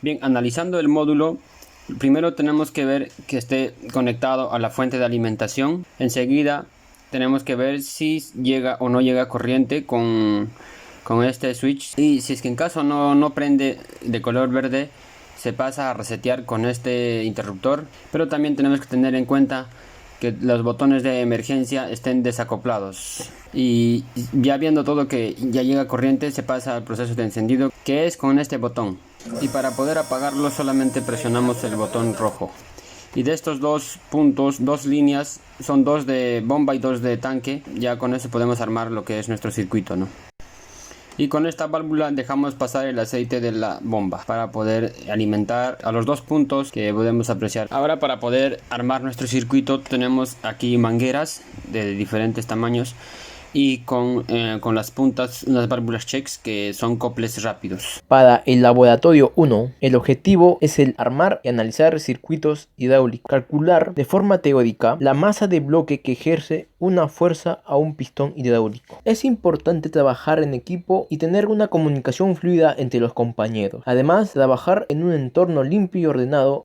Bien, analizando el módulo, primero tenemos que ver que esté conectado a la fuente de alimentación. Enseguida tenemos que ver si llega o no llega corriente con este switch. Y si es que en caso no prende de color verde, se pasa a resetear con este interruptor. Pero también tenemos que tener en cuenta que los botones de emergencia estén desacoplados. Y ya viendo todo que ya llega corriente, se pasa al proceso de encendido, que es con este botón. Y para poder apagarlo solamente presionamos el botón rojo. Y de estos dos puntos, dos líneas, son dos de bomba y dos de tanque. Ya con eso podemos armar lo que es nuestro circuito, ¿no? Y con esta válvula dejamos pasar el aceite de la bomba para poder alimentar a los dos puntos que podemos apreciar. Ahora, para poder armar nuestro circuito, tenemos aquí mangueras de diferentes tamaños y con las puntas unas válvulas checks que son coples rápidos. Para el laboratorio 1, el objetivo es el armar y analizar circuitos hidráulicos, calcular de forma teórica la masa de bloque que ejerce una fuerza a un pistón hidráulico. Es importante trabajar en equipo y tener una comunicación fluida entre los compañeros. Además, trabajar en un entorno limpio y ordenado.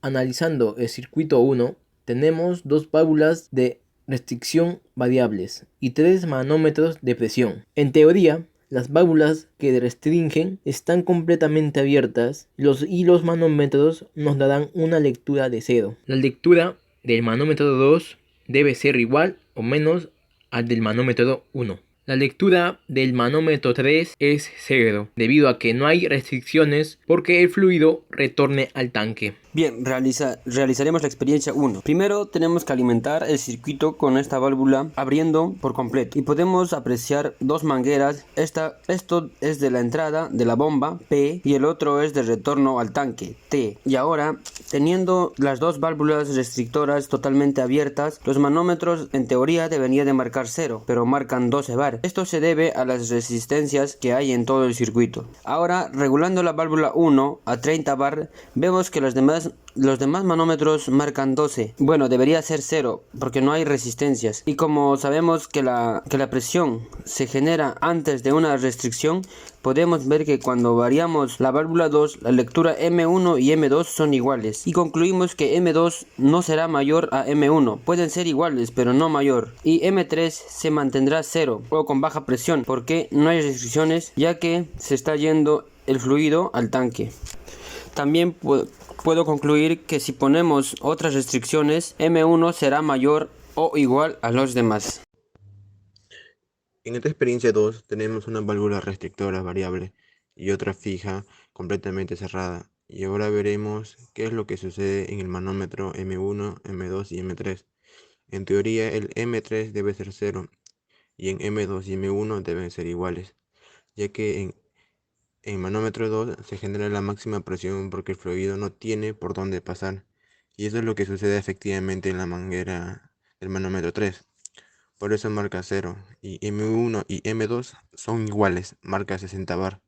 Analizando el circuito 1, tenemos dos válvulas de restricción variables y 3 manómetros de presión. En teoría, las válvulas que restringen están completamente abiertas y los manómetros nos darán una lectura de 0. La lectura del manómetro 2 debe ser igual o menos al del manómetro 1. La lectura del manómetro 3 es 0, debido a que no hay restricciones porque el fluido retorne al tanque. Bien, realizaremos la experiencia 1. Primero tenemos que alimentar el circuito con esta válvula abriendo por completo y podemos apreciar dos mangueras. Esto es de la entrada de la bomba P y el otro es de retorno al tanque T. Y ahora, teniendo las dos válvulas restrictoras totalmente abiertas, los manómetros en teoría deberían de marcar 0, pero marcan 12 bar. Esto se debe a las resistencias que hay en todo el circuito. Ahora, regulando la válvula 1 a 30 bar, vemos que los demás manómetros marcan 12. Bueno, debería ser 0 porque no hay resistencias. Y como sabemos que la presión se genera antes de una restricción, podemos ver que cuando variamos la válvula 2, la lectura M1 y M2 son iguales. Y concluimos que M2 no será mayor a M1. Pueden ser iguales, pero no mayor. Y M3 se mantendrá 0 o con baja presión porque no hay restricciones, ya que se está yendo el fluido al tanque. También puedo concluir que si ponemos otras restricciones, M1 será mayor o igual a los demás. En esta experiencia 2 tenemos una válvula restrictora variable y otra fija completamente cerrada. Y ahora veremos qué es lo que sucede en el manómetro M1, M2 y M3. En teoría el M3 debe ser 0 y en M2 y M1 deben ser iguales, ya que en manómetro 2 se genera la máxima presión porque el fluido no tiene por dónde pasar. Y eso es lo que sucede efectivamente en la manguera del manómetro 3. Por eso marca 0 y M1 y M2 son iguales, marca 60 bar.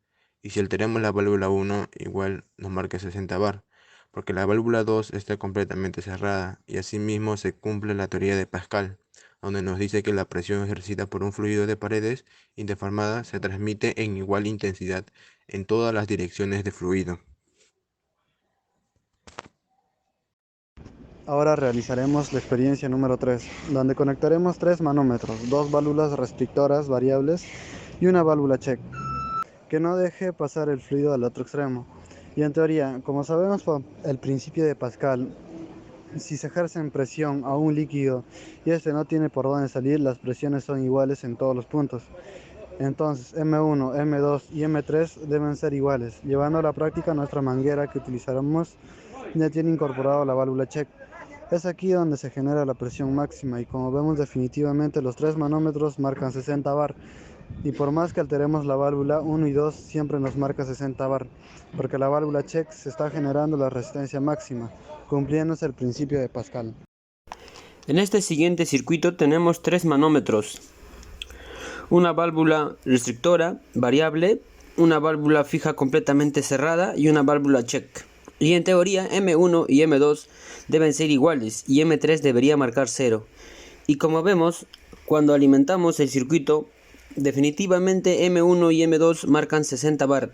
Y si alteramos la válvula 1, igual nos marca 60 bar, porque la válvula 2 está completamente cerrada y asimismo se cumple la teoría de Pascal, donde nos dice que la presión ejercida por un fluido de paredes indeformadas se transmite en igual intensidad en todas las direcciones de fluido. Ahora realizaremos la experiencia número 3, donde conectaremos 3 manómetros, 2 válvulas restrictoras variables y una válvula check, que no deje pasar el fluido al otro extremo. Y en teoría, como sabemos por el principio de Pascal, si se ejerce presión a un líquido y este no tiene por dónde salir, las presiones son iguales en todos los puntos. Entonces M1, M2 y M3 deben ser iguales. Llevando a la práctica, nuestra manguera que utilizaremos ya tiene incorporado la válvula check. Es aquí donde se genera la presión máxima y como vemos definitivamente los 3 manómetros marcan 60 bar y por más que alteremos la válvula 1 y 2 siempre nos marca 60 bar porque la válvula check se está generando la resistencia máxima, cumpliéndose el principio de Pascal. En este siguiente circuito tenemos 3 manómetros, una válvula restrictora variable, una válvula fija completamente cerrada y una válvula check. Y en teoría M1 y M2 deben ser iguales y M3 debería marcar 0. Y como vemos, cuando alimentamos el circuito, definitivamente M1 y M2 marcan 60 bar.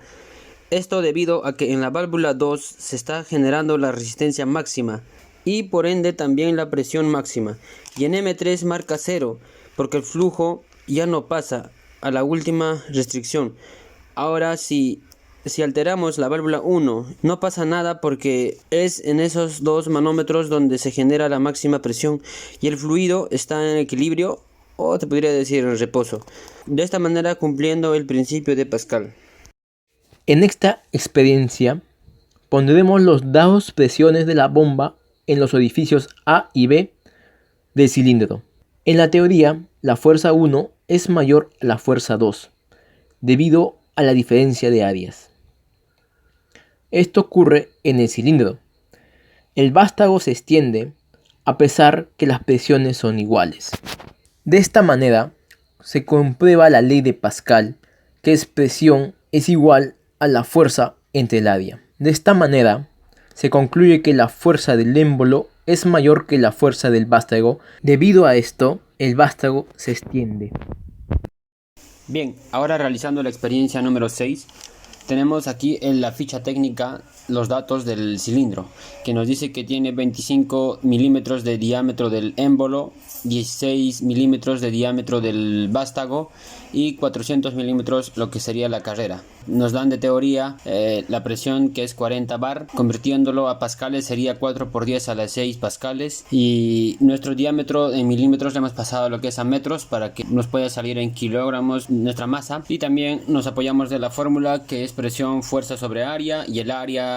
Esto debido a que en la válvula 2 se está generando la resistencia máxima y por ende también la presión máxima. Y en M3 marca 0 porque el flujo ya no pasa a la última restricción. Ahora si alteramos la válvula 1 no pasa nada porque es en esos dos manómetros donde se genera la máxima presión y el fluido está en equilibrio, o te podría decir en reposo, de esta manera cumpliendo el principio de Pascal. En esta experiencia pondremos los dados presiones de la bomba en los orificios A y B del cilindro. En la teoría, la fuerza 1 es mayor a la fuerza 2, debido a la diferencia de áreas. Esto ocurre en el cilindro. El vástago se extiende a pesar que las presiones son iguales. De esta manera, se comprueba la ley de Pascal, que es presión es igual a la fuerza entre el área. De esta manera, se concluye que la fuerza del émbolo es mayor que la fuerza del vástago. Debido a esto, el vástago se extiende. Bien, ahora realizando la experiencia número 6, tenemos aquí en la ficha técnica los datos del cilindro, que nos dice que tiene 25 milímetros de diámetro del émbolo, 16 milímetros de diámetro del vástago y 400 milímetros lo que sería la carrera. Nos dan de teoría la presión, que es 40 bar, convirtiéndolo a pascales sería 4 por 10 a las 6 pascales, y nuestro diámetro en milímetros le hemos pasado lo que es a metros para que nos pueda salir en kilogramos nuestra masa, y también nos apoyamos de la fórmula que es presión fuerza sobre área, y el área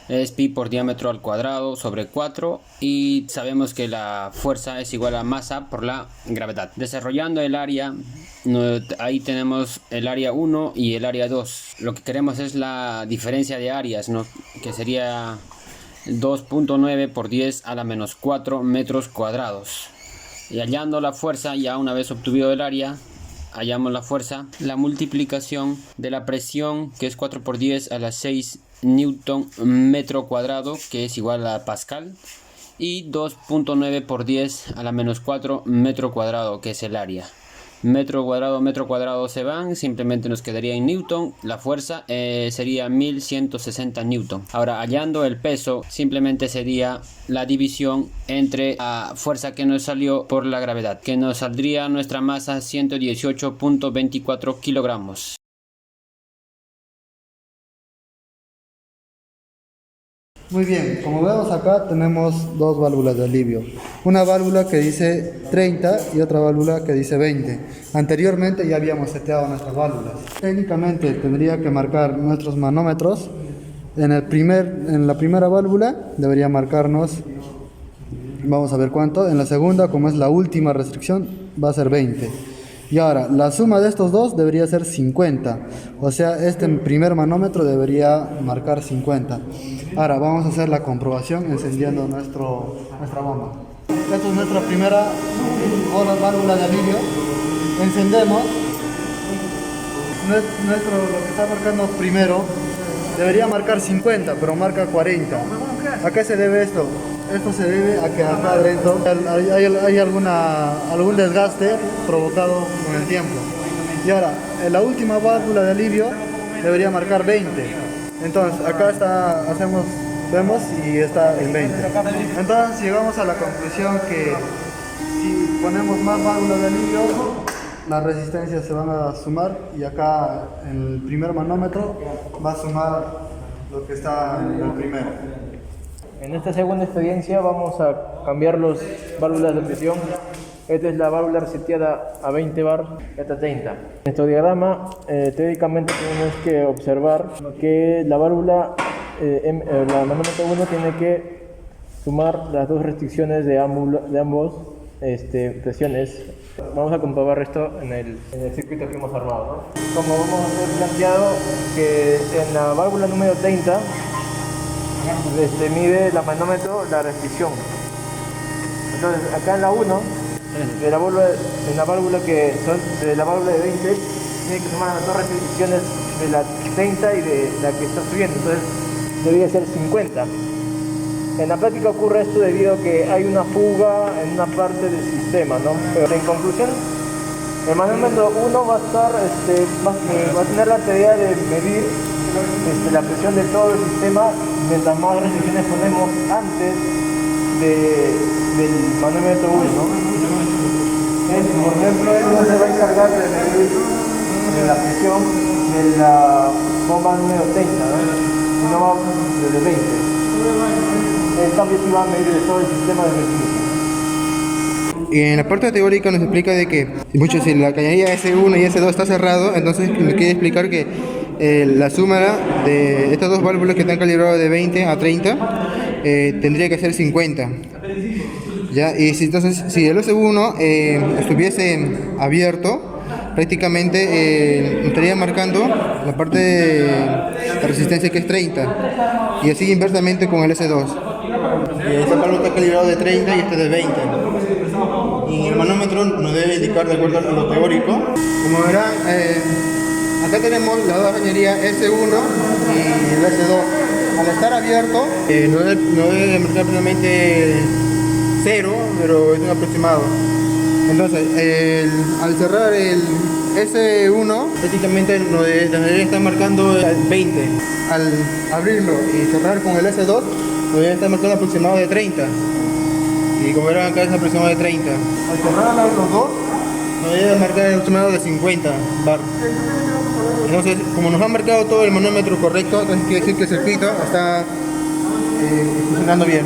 es pi por diámetro al cuadrado sobre 4, y sabemos que la fuerza es igual a masa por la gravedad. Desarrollando el área, ahí tenemos el área 1 y el área 2. Lo que queremos es la diferencia de áreas, ¿no? Que sería 2.9 por 10 a la menos 4 metros cuadrados. Y hallando la fuerza, ya una vez obtenido el área, hallamos la fuerza, la multiplicación de la presión, que es 4 por 10 a la 6 newton metro cuadrado, que es igual a pascal, y 2.9 por 10 a la menos 4 metro cuadrado, que es el área. Metro cuadrado se van, simplemente nos quedaría en newton. La fuerza sería 1160 newton. Ahora, hallando el peso, simplemente sería la división entre la fuerza que nos salió por la gravedad, que nos saldría nuestra masa 118.24 kilogramos. Muy bien, como vemos acá tenemos dos válvulas de alivio. Una válvula que dice 30 y otra válvula que dice 20. Anteriormente ya habíamos seteado nuestras válvulas. Técnicamente tendría que marcar nuestros manómetros. En la primera válvula debería marcarnos, vamos a ver cuánto. En la segunda, como es la última restricción, va a ser 20. Y ahora, la suma de estos dos debería ser 50. O sea, este primer manómetro debería marcar 50. Ahora, vamos a hacer la comprobación encendiendo nuestra bomba. Esta es nuestra primera válvula de alivio. Encendemos. Lo que está marcando primero debería marcar 50, pero marca 40. ¿A qué se debe esto? Esto se debe a que acá adentro hay algún desgaste provocado con el tiempo. Y ahora, en la última válvula de alivio debería marcar 20. Entonces, acá vemos y está en 20. Entonces, llegamos a la conclusión que si ponemos más válvulas de alivio, las resistencias se van a sumar, y acá en el primer manómetro va a sumar lo que está en el primero. En esta segunda experiencia vamos a cambiar las válvulas de presión. Esta es la válvula reseteada a 20 bar, esta 30. En nuestro diagrama, teóricamente tenemos que observar que la válvula, la manómetro 1 tiene que sumar las dos restricciones de ambos presiones. Vamos a comprobar esto en el circuito que hemos armado, ¿no? Como vamos a haber planteado que en la válvula número 30 mide la manómetro la restricción. Entonces acá en la 1 de la válvula de la válvula de 20 tiene que sumar las dos restricciones de la 30 y de la que está subiendo. Entonces debería ser 50. En la práctica ocurre esto debido a que hay una fuga en una parte del sistema, ¿no? Pero en conclusión, el manómetro 1 va a tener la tarea de medir la presión de todo el sistema mientras más restricciones ponemos antes del manómetro 1, ¿no? Por ejemplo, él no se va a encargar de medir la presión de la bomba número 30, ¿no? No va desde 20. En cambio, sí va a medir de todo el sistema de restricción. En la parte teórica nos explica de que si la cañería S1 y S2 está cerrado, entonces me quiere explicar que la suma de estas dos válvulas que están calibradas de 20 a 30 tendría que ser 50. ¿Ya? Y entonces, si el S1 estuviese abierto, prácticamente estaría marcando la parte de la resistencia que es 30, y así inversamente con el S2. Esta válvula está calibrado de 30 y este de 20. Y el manómetro nos debe indicar de acuerdo a lo teórico. Como verán, acá tenemos las dos cañerías S1 y el S2. Al estar abierto, no debe marcar plenamente 0, pero es un aproximado. Entonces, al cerrar el S1, prácticamente nos debería estar marcando 20. Al abrirlo y cerrar con el S2, nos debería estar marcando aproximado de 30. Y como verán acá es aproximado de 30. Al cerrar los dos, nos debe marcar el aproximado de 50 bar. Entonces, como nos ha marcado todo el manómetro correcto, entonces quiere decir que el circuito está funcionando bien.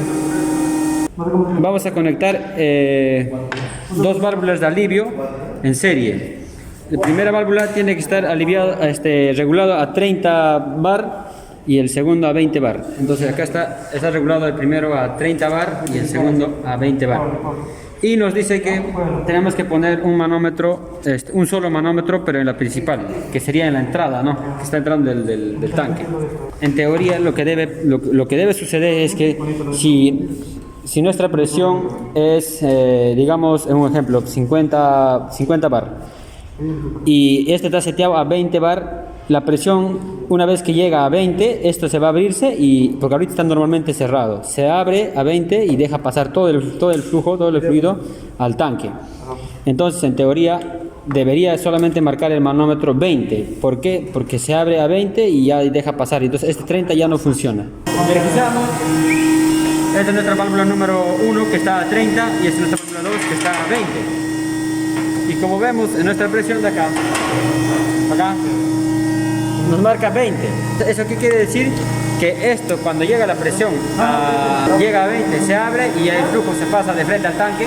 Vamos a conectar dos válvulas de alivio en serie. La primera válvula tiene que estar regulado a 30 bar y el segundo a 20 bar. Entonces acá está regulado el primero a 30 bar y el segundo a 20 bar. Y nos dice que tenemos que poner un manómetro, un solo manómetro, pero en la principal, que sería en la entrada, ¿no? Que está entrando del tanque. En teoría lo que debe suceder es que si nuestra presión es, digamos, en un ejemplo, 50 bar, y este está seteado a 20 bar, la presión, una vez que llega a 20, esto se va a abrirse, porque ahorita está normalmente cerrado, se abre a 20 y deja pasar todo el flujo, todo el fluido al tanque. Entonces, en teoría, debería solamente marcar el manómetro 20. ¿Por qué? Porque se abre a 20 y ya deja pasar, entonces este 30 ya no funciona. Verificamos. Esta es nuestra válvula número 1 que está a 30 y esta es nuestra válvula 2 que está a 20. Y como vemos en nuestra presión de acá, nos marca 20. ¿Eso qué quiere decir? Que esto, cuando llega la presión, llega a 20, se abre y el flujo se pasa de frente al tanque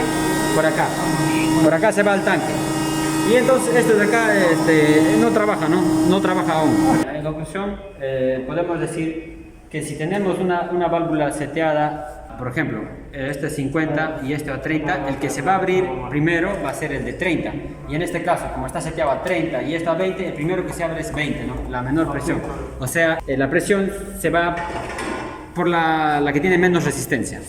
por acá. Por acá se va al tanque. Y entonces esto de acá no trabaja, no trabaja aún. En conclusión, podemos decir que si tenemos una válvula seteada, por ejemplo, este 50 y este a 30, el que se va a abrir primero va a ser el de 30. Y en este caso, como está seteado a 30 y este a 20, el primero que se abre es 20, ¿no? La menor presión. O sea, la presión se va por la que tiene menos resistencia.